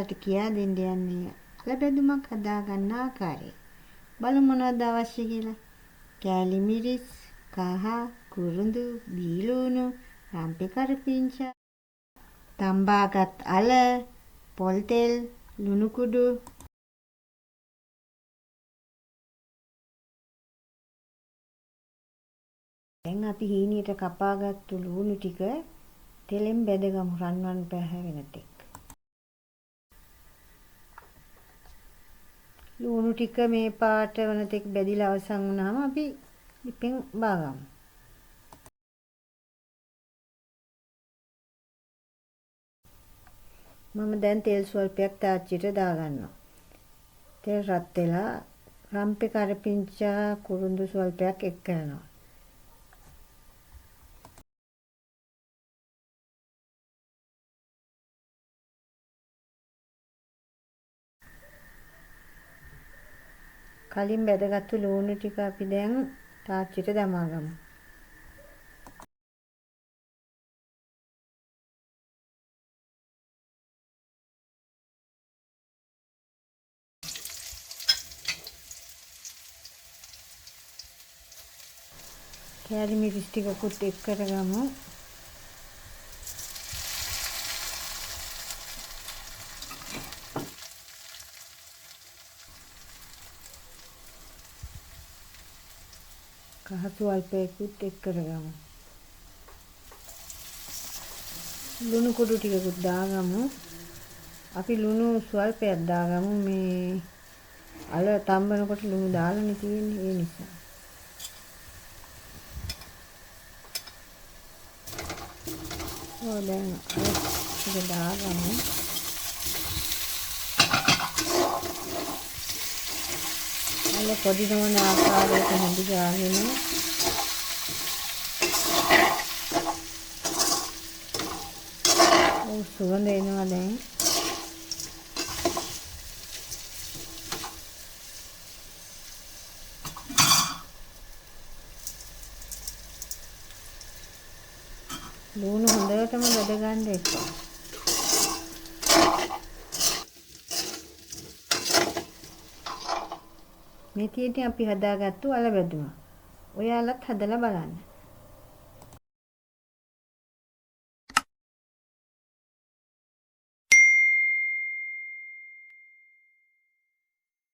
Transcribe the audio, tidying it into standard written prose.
ඔයාලට කියා දෙන්න යන්නේ අල බැඳුමක් හදා ගන්න ආකාරය. බලමු මොනවද අවශ්‍ය කියලා. කෑලි මිරිස්, කහ, කුරුඳු, බීලුණු, රම්පේ කරපිංචා, තම්බාගත් අල, පොල් තෙල්, ලුණු කුඩු. දැන් අපි හීනියට කපාගත්තු ලුණු ටික තෙලෙන් බැදගමු රන්වන් පැහැවෙන තෙක්. ලුණු ටික මේ පාට වන තෙක් බැදිලා අවසන් වුණාම අපි ලිපෙන් බාගමු. මම දැන් තෙල් ස්වල්පයක් තාච්චියට දාගන්නවා. තෙල් රත් වෙලා රම්පේ කරපිංචා කුරුඳු ස්වල්පයක් එක් කරනවා. කලින් බැදගත්තු ලුණු ටික අපි දැන් තාච්චියට දමාගමු. කෑලි මිරිස් ටිකකුත් එක් කරගමු. කහ ස්වල්පයකුත් එක් කරගමු. ලුණු කුඩු ටිකකුත් දාගමු. අපි ලුණු ස්වල්පයක් දාගමු. මේ අල තම්බනකොට ලුණු දාලානේ තියෙන්නේ ඒ නිසා. දැන් ටික දාගමු. අල පොඩි නොවන ආකාරයට හොඳ ගාගෙන සුවඳ එනවා දැන්. ලුණු හොඳටම බැද ගන්න එපා. මේ තියෙන්නේ අපි හදාගත්තු අල බැඳුම. ඔයාලත් හදලා බලන්න.